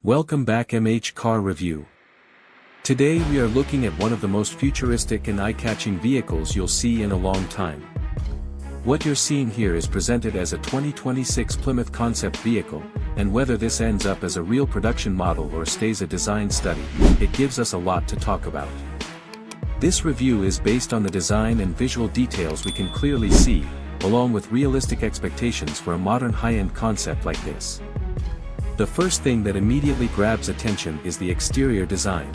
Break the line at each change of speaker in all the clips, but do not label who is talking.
Welcome back MH Car Review. Today we are looking at one of the most futuristic and eye-catching vehicles you'll see in a long time. What you're seeing here is presented as a 2026 Plymouth concept vehicle, and whether this ends up as a real production model or stays a design study, it gives us a lot to talk about. This review is based on the design and visual details we can clearly see, along with realistic expectations for a modern high-end concept like this. The first thing that immediately grabs attention is the exterior design.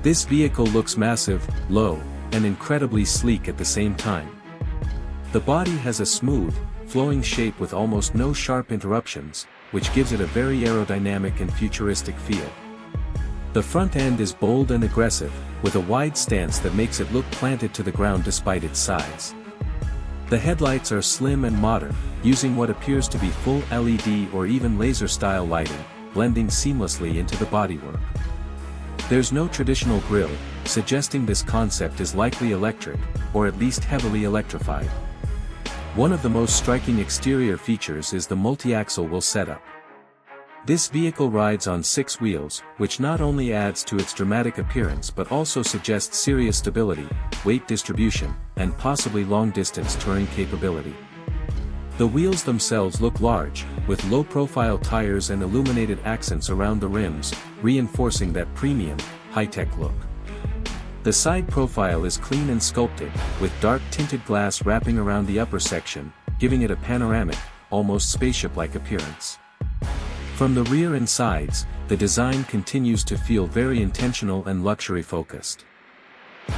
This vehicle looks massive, low, and incredibly sleek at the same time. The body has a smooth, flowing shape with almost no sharp interruptions, which gives it a very aerodynamic and futuristic feel. The front end is bold and aggressive, with a wide stance that makes it look planted to the ground despite its size. The headlights are slim and modern, using what appears to be full LED or even laser-style lighting, blending seamlessly into the bodywork. There's no traditional grille, suggesting this concept is likely electric, or at least heavily electrified. One of the most striking exterior features is the multi-axle wheel setup. This vehicle rides on 6 wheels, which not only adds to its dramatic appearance but also suggests serious stability, weight distribution, and possibly long-distance touring capability. The wheels themselves look large, with low-profile tires and illuminated accents around the rims, reinforcing that premium, high-tech look. The side profile is clean and sculpted, with dark tinted glass wrapping around the upper section, giving it a panoramic, almost spaceship-like appearance. From the rear and sides, the design continues to feel very intentional and luxury-focused.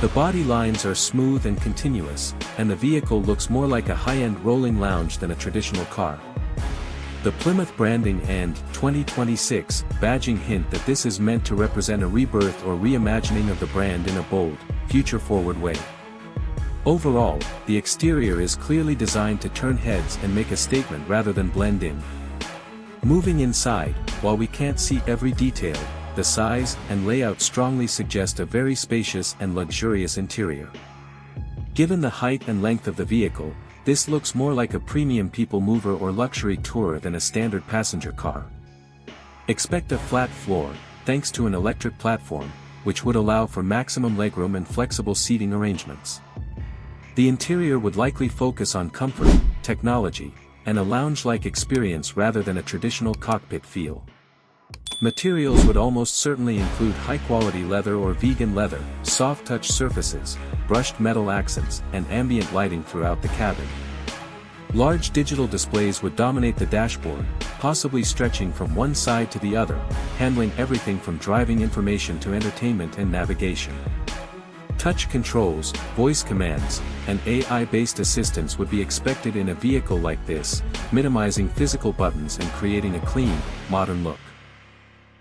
The body lines are smooth and continuous, and the vehicle looks more like a high-end rolling lounge than a traditional car. The Plymouth branding and 2026 badging hint that this is meant to represent a rebirth or reimagining of the brand in a bold, future-forward way. Overall, the exterior is clearly designed to turn heads and make a statement rather than blend in. Moving inside, while we can't see every detail, the size and layout strongly suggest a very spacious and luxurious interior. Given the height and length of the vehicle, this looks more like a premium people mover or luxury tourer than a standard passenger car. Expect a flat floor, thanks to an electric platform, which would allow for maximum legroom and flexible seating arrangements. The interior would likely focus on comfort, technology, and a lounge-like experience rather than a traditional cockpit feel. Materials would almost certainly include high-quality leather or vegan leather, soft-touch surfaces, brushed metal accents, and ambient lighting throughout the cabin. Large digital displays would dominate the dashboard, possibly stretching from one side to the other, handling everything from driving information to entertainment and navigation. Touch controls, voice commands, and AI-based assistance would be expected in a vehicle like this, minimizing physical buttons and creating a clean, modern look.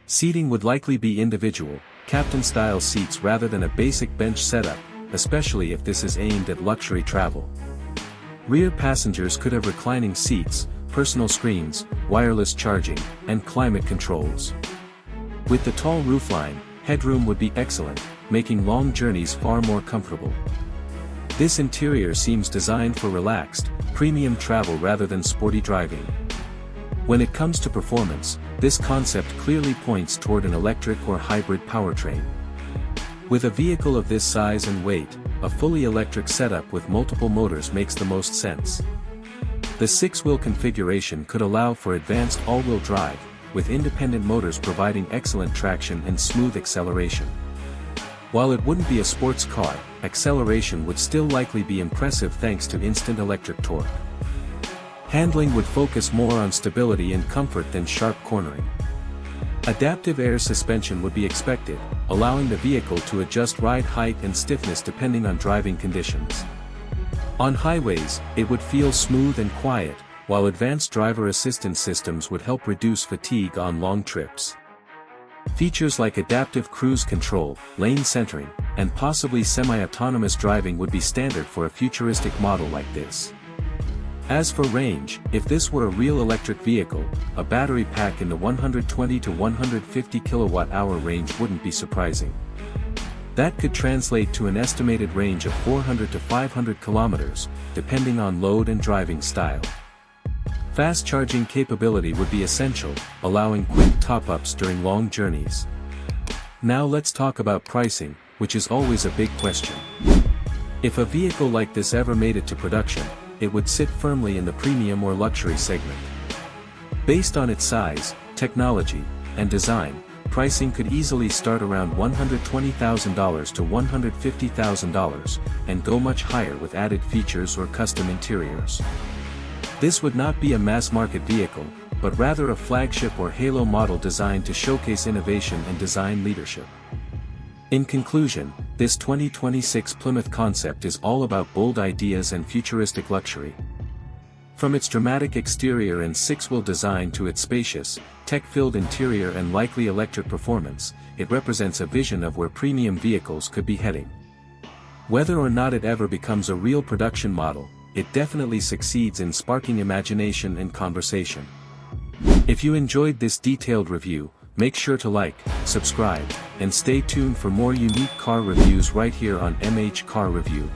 Seating would likely be individual, captain-style seats rather than a basic bench setup, especially if this is aimed at luxury travel. Rear passengers could have reclining seats, personal screens, wireless charging, and climate controls. With the tall roofline, headroom would be excellent, making long journeys far more comfortable. This interior seems designed for relaxed, premium travel rather than sporty driving. When it comes to performance, this concept clearly points toward an electric or hybrid powertrain. With a vehicle of this size and weight, a fully electric setup with multiple motors makes the most sense. The 6-wheel configuration could allow for advanced all-wheel drive, with independent motors providing excellent traction and smooth acceleration. While it wouldn't be a sports car, acceleration would still likely be impressive thanks to instant electric torque. Handling would focus more on stability and comfort than sharp cornering. Adaptive air suspension would be expected, allowing the vehicle to adjust ride height and stiffness depending on driving conditions. On highways, it would feel smooth and quiet, while advanced driver assistance systems would help reduce fatigue on long trips. Features like adaptive cruise control, lane centering, and possibly semi-autonomous driving would be standard for a futuristic model like this. As for range, if this were a real electric vehicle, a battery pack in the 120 to 150 kilowatt-hour range wouldn't be surprising. That could translate to an estimated range of 400 to 500 kilometers, depending on load and driving style. Fast charging capability would be essential, allowing quick top-ups during long journeys. Now let's talk about pricing, which is always a big question. If a vehicle like this ever made it to production, it would sit firmly in the premium or luxury segment. Based on its size, technology, and design, pricing could easily start around $120,000 to $150,000, and go much higher with added features or custom interiors. This would not be a mass-market vehicle, but rather a flagship or halo model designed to showcase innovation and design leadership. In conclusion, this 2026 Plymouth concept is all about bold ideas and futuristic luxury. From its dramatic exterior and six-wheel design to its spacious, tech-filled interior and likely electric performance, it represents a vision of where premium vehicles could be heading. Whether or not it ever becomes a real production model, it definitely succeeds in sparking imagination and conversation. If you enjoyed this detailed review, make sure to like, subscribe, and stay tuned for more unique car reviews right here on MH Car Review.